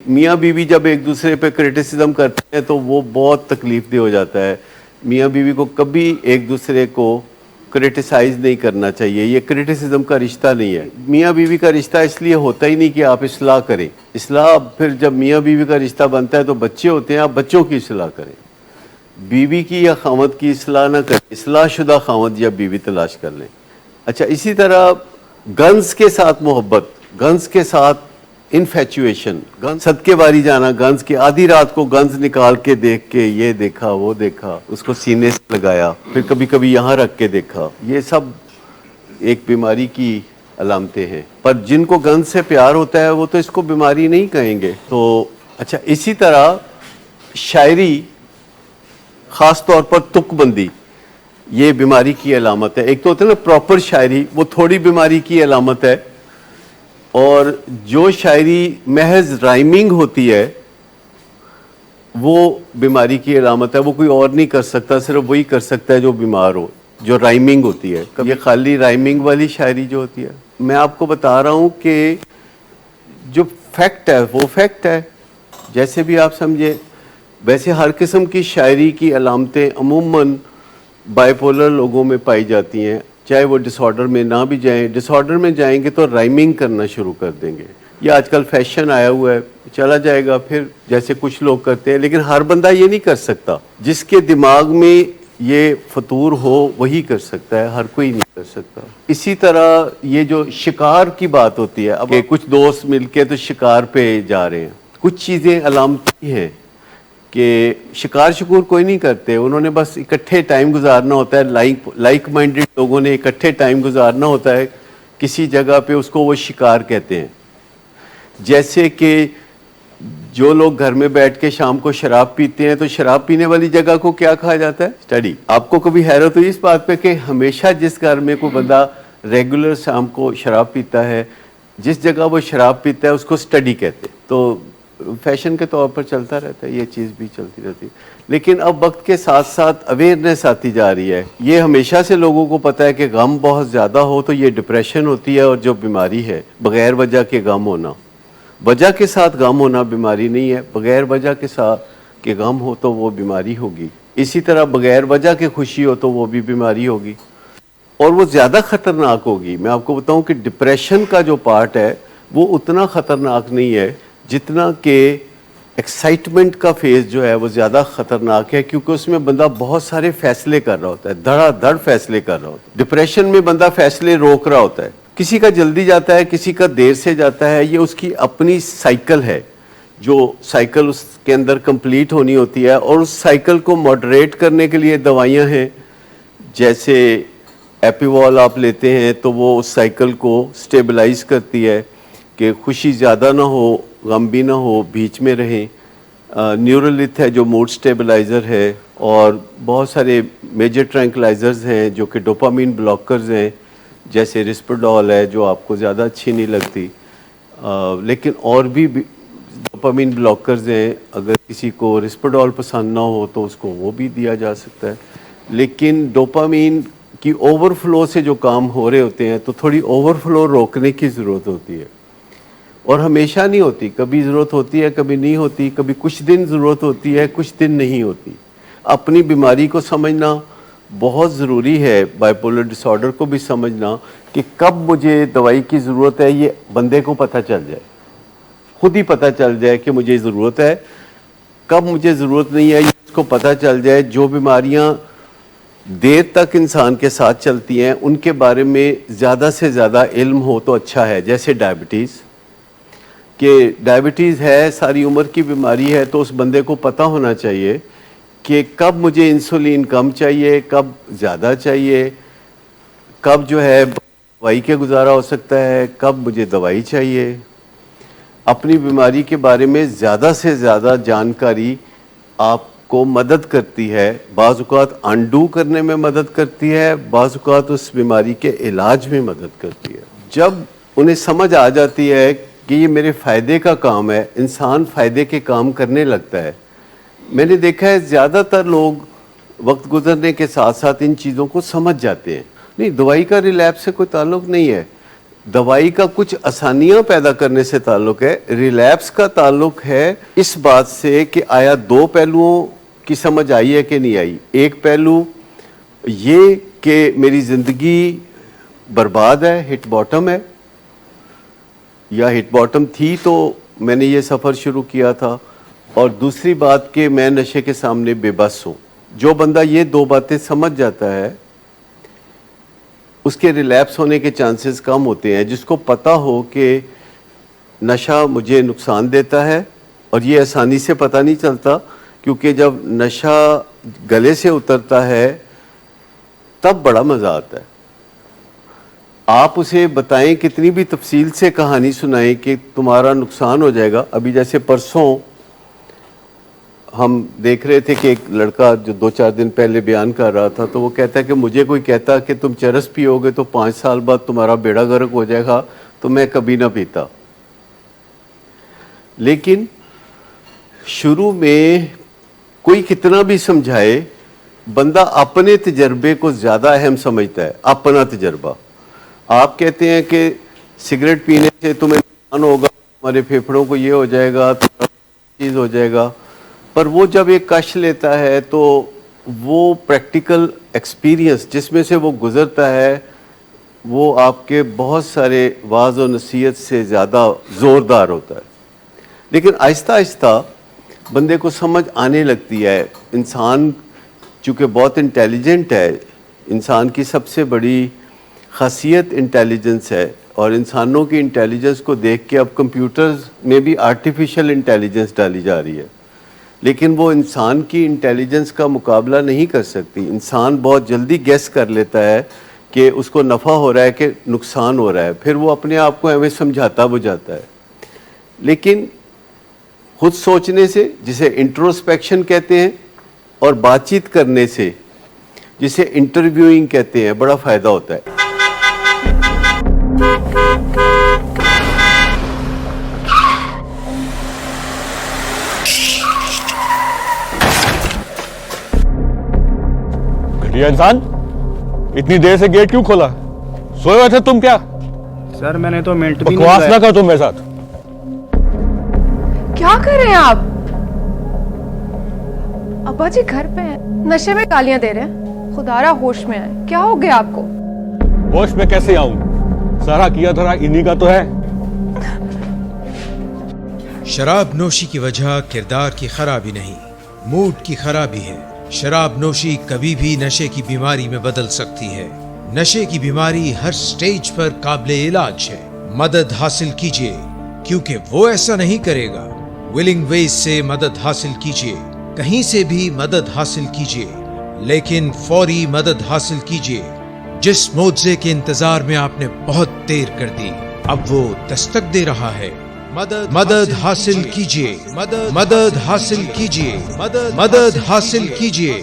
मियाँ बीवी जब एक दूसरे पे क्रिटिसिज्म करते हैं तो वो बहुत तकलीफदेह हो जाता है। मियाँ बीवी को कभी एक दूसरे को क्रिटिसाइज नहीं करना चाहिए, ये क्रिटिसिज्म का रिश्ता नहीं है। मियाँ बीवी का रिश्ता इसलिए होता ही नहीं कि आप इस्लाह करें। इस्लाह फिर जब मियाँ बीवी का रिश्ता बनता है तो बच्चे होते हैं, आप बच्चों की इस्लाह करें। बीवी की या खामद की इस्लाह ना करें, इस्लाहशुदा खामद या बीवी तलाश कर लें। अच्छा, इसी तरह गन्स के साथ मोहब्बत, गन्स के साथ इन्फेचुएशन, गन्स सदके बारी जाना, गन्स की आधी रात को गन्स निकाल के देख के ये देखा वो देखा, उसको सीने से लगाया, फिर कभी कभी यहाँ रख के देखा, ये सब एक बीमारी की अलामतें हैं। पर जिनको गन्स से प्यार होता है वो तो इसको बीमारी नहीं कहेंगे। तो अच्छा, इसी तरह शायरी, ख़ास तौर पर तुकबंदी, ये बीमारी की अलामत है। एक तो होता है ना प्रॉपर शायरी, वो थोड़ी बीमारी की अलामत है। और जो शायरी महज राइमिंग होती है वो बीमारी की अलामत है। वो कोई और नहीं कर सकता, सिर्फ वही कर सकता है जो बीमार हो, जो राइमिंग होती है। ये खाली राइमिंग वाली शायरी जो होती है, मैं आपको बता रहा हूँ कि जो फैक्ट है वो फैक्ट है, जैसे भी आप समझे। वैसे हर किस्म की शायरी की अलामतें अमूमन बाइपोलर लोगों में पाई जाती हैं, चाहे वो डिसऑर्डर में ना भी जाएं। डिसऑर्डर में जाएंगे तो राइमिंग करना शुरू कर देंगे। ये आजकल फैशन आया हुआ है, चला जाएगा फिर जैसे कुछ लोग करते हैं। लेकिन हर बंदा ये नहीं कर सकता। जिसके दिमाग में ये फतूर हो वही कर सकता है, हर कोई नहीं कर सकता। इसी तरह ये जो शिकार की बात होती है, अब कुछ दोस्त मिलके तो शिकार पे जा रहे हैं, कुछ चीज़ें अलामती हैं कि शिकार शकूर कोई नहीं करते, उन्होंने बस इकट्ठे टाइम गुजारना होता है। लाइक माइंडेड लोगों ने इकट्ठे टाइम गुजारना होता है किसी जगह पे, उसको वो शिकार कहते हैं। जैसे कि जो लोग घर में बैठ के शाम को शराब पीते हैं, तो शराब पीने वाली जगह को क्या कहा जाता है? स्टडी। आपको कभी हैरत हुई इस बात पे कि हमेशा जिस घर में कोई बंदा रेगुलर शाम को शराब पीता है, जिस जगह वो शराब पीता है उसको स्टडी कहते हैं। तो फैशन के तौर पर चलता रहता है, ये चीज़ भी चलती रहती है। लेकिन अब वक्त के साथ साथ अवेयरनेस आती जा रही है। ये हमेशा से लोगों को पता है कि गम बहुत ज़्यादा हो तो ये डिप्रेशन होती है, और जो बीमारी है बग़ैर वजह के गम होना, वजह के साथ गम होना बीमारी नहीं है, बग़ैर वजह के साथ के गम हो तो वो बीमारी होगी। इसी तरह बग़ैर वजह के खुशी हो तो वो भी बीमारी होगी, और वो ज़्यादा ख़तरनाक होगी। मैं आपको बताऊं कि डिप्रेशन का जो पार्ट है वो उतना ख़तरनाक नहीं है जितना कि एक्साइटमेंट का फेज़ जो है वो ज़्यादा ख़तरनाक है, क्योंकि उसमें बंदा बहुत सारे फ़ैसले कर रहा होता है, धड़ाधड़ फैसले कर रहा होता है। डिप्रेशन में बंदा फ़ैसले रोक रहा होता है, किसी का जल्दी जाता है, किसी का देर से जाता है। ये उसकी अपनी साइकिल है, जो साइकिल उसके अंदर कंप्लीट होनी होती है। और उस साइकिल को मॉडरेट करने के लिए दवाइयाँ हैं, जैसे एपिवॉल आप लेते हैं तो वो उस साइकिल को स्टेबलाइज करती है कि खुशी ज़्यादा ना हो, गम भी ना हो, बीच में रहें। न्यूरोलिथ है जो मूड स्टेबलाइज़र है, और बहुत सारे मेजर ट्रैंक्विलाइजर्स हैं जो कि डोपामीन ब्लॉकर्स हैं, जैसे रिस्परडॉल है जो आपको ज़्यादा अच्छी नहीं लगती। लेकिन और भी डोपामीन ब्लॉकर्स हैं, अगर किसी को रिस्परडॉल पसंद ना हो तो उसको वो भी दिया जा सकता है। लेकिन डोपामीन की ओवरफ्लो से जो काम हो रहे होते हैं तो थोड़ी ओवरफ्लो रोकने की ज़रूरत होती है, और हमेशा नहीं होती, कभी ज़रूरत होती है कभी नहीं होती, कभी कुछ दिन ज़रूरत होती है कुछ दिन नहीं होती। अपनी बीमारी को समझना बहुत ज़रूरी है, बाइपोलर डिसऑर्डर को भी समझना कि कब मुझे दवाई की ज़रूरत है ये बंदे को पता चल जाए, खुद ही पता चल जाए कि मुझे ज़रूरत है, कब मुझे ज़रूरत नहीं है इसको पता चल जाए। जो बीमारियां देर तक इंसान के साथ चलती हैं उनके बारे में ज़्यादा से ज़्यादा इल्म हो तो अच्छा है। जैसे डायबिटीज़, कि डायबिटीज़ है, सारी उम्र की बीमारी है, तो उस बंदे को पता होना चाहिए कि कब मुझे इंसुलिन कम चाहिए, कब ज़्यादा चाहिए, कब जो है दवाई के गुजारा हो सकता है, कब मुझे दवाई चाहिए। अपनी बीमारी के बारे में ज़्यादा से ज़्यादा जानकारी आपको मदद करती है, बाज़ औक़ात अनडू करने में मदद करती है, बाज़ औक़ात उस बीमारी के इलाज में मदद करती है। जब उन्हें समझ आ जाती है कि ये मेरे फ़ायदे का काम है, इंसान फ़ायदे के काम करने लगता है। मैंने देखा है ज़्यादातर लोग वक्त गुजरने के साथ साथ इन चीज़ों को समझ जाते हैं। नहीं, दवाई का रिलैप्स से कोई ताल्लुक़ नहीं है। दवाई का कुछ आसानियां पैदा करने से ताल्लुक है, रिलैप्स का ताल्लुक है इस बात से कि आया दो पहलुओं की समझ आई है कि नहीं आई। एक पहलू ये कि मेरी ज़िंदगी बर्बाद है, हिट बॉटम है, या हिट बॉटम थी तो मैंने ये सफ़र शुरू किया था, और दूसरी बात कि मैं नशे के सामने बेबस हूँ। जो बंदा ये दो बातें समझ जाता है उसके रिलैप्स होने के चांसेस कम होते हैं। जिसको पता हो कि नशा मुझे नुकसान देता है, और ये आसानी से पता नहीं चलता क्योंकि जब नशा गले से उतरता है तब बड़ा मज़ा आता है। आप उसे बताएं, कितनी भी तफसील से कहानी सुनाएं कि तुम्हारा नुकसान हो जाएगा। अभी जैसे परसों हम देख रहे थे कि एक लड़का जो 2-4 दिन पहले बयान कर रहा था, तो वो कहता है कि मुझे कोई कहता कि तुम चरस पियोगे तो 5 साल बाद तुम्हारा बेड़ा गर्क हो जाएगा, तो मैं कभी ना पीता। लेकिन शुरू में कोई कितना भी समझाए, बंदा अपने तजर्बे को ज़्यादा अहम समझता है, अपना तजर्बा। आप कहते हैं कि सिगरेट पीने से तुम्हें नुकसान होगा, हमारे फेफड़ों को ये हो जाएगा, तो चीज़ हो जाएगा, पर वो जब एक कश लेता है तो वो प्रैक्टिकल एक्सपीरियंस जिसमें से वो गुज़रता है वो आपके बहुत सारे वाज़ और नसीहत से ज़्यादा ज़ोरदार होता है। लेकिन आहिस्ता आहिस्ता बंदे को समझ आने लगती है। इंसान चूँकि बहुत इंटेलिजेंट है, इंसान की सबसे बड़ी खासियत इंटेलिजेंस है, और इंसानों की इंटेलिजेंस को देख के अब कंप्यूटर्स में भी आर्टिफिशियल इंटेलिजेंस डाली जा रही है, लेकिन वो इंसान की इंटेलिजेंस का मुकाबला नहीं कर सकती। इंसान बहुत जल्दी गेस कर लेता है कि उसको नफ़ा हो रहा है कि नुकसान हो रहा है, फिर वो अपने आप को हमें समझाता बुझाता है। लेकिन खुद सोचने से, जिसे इंट्रोस्पेक्शन कहते हैं, और बातचीत करने से, जिसे इंटरव्यूइंग कहते हैं, बड़ा फ़ायदा होता है। घटिया इंसान, इतनी देर से गेट क्यों खोला? सोए हुए थे तुम क्या? सर मैंने तो मिनट भी बकवास नहीं ना कर तुम मेरे साथ। क्या कर रहे हैं आप? अब्बा जी घर पे हैं, नशे में गालियां दे रहे हैं। खुदारा होश में आए, क्या हो गया आपको? होश में कैसे आऊं? सारा किया धरा इन्हीं का तो है। शराब नोशी की वजह किरदार की खराबी नहीं, मूड की खराबी है। शराब नोशी कभी भी नशे की बीमारी में बदल सकती है। नशे की बीमारी हर स्टेज पर काबिले इलाज है। मदद हासिल कीजिए, क्योंकि वो ऐसा नहीं करेगा। विलिंग वेज से मदद हासिल कीजिए, कहीं से भी मदद हासिल कीजिए, लेकिन फौरी मदद हासिल कीजिए। जिस मुआवजे के इंतजार में आपने बहुत देर कर दी, अब वो दस्तक दे रहा है। मदद हासिल कीजिए, मदद हासिल कीजिए, मदद हासिल कीजिए।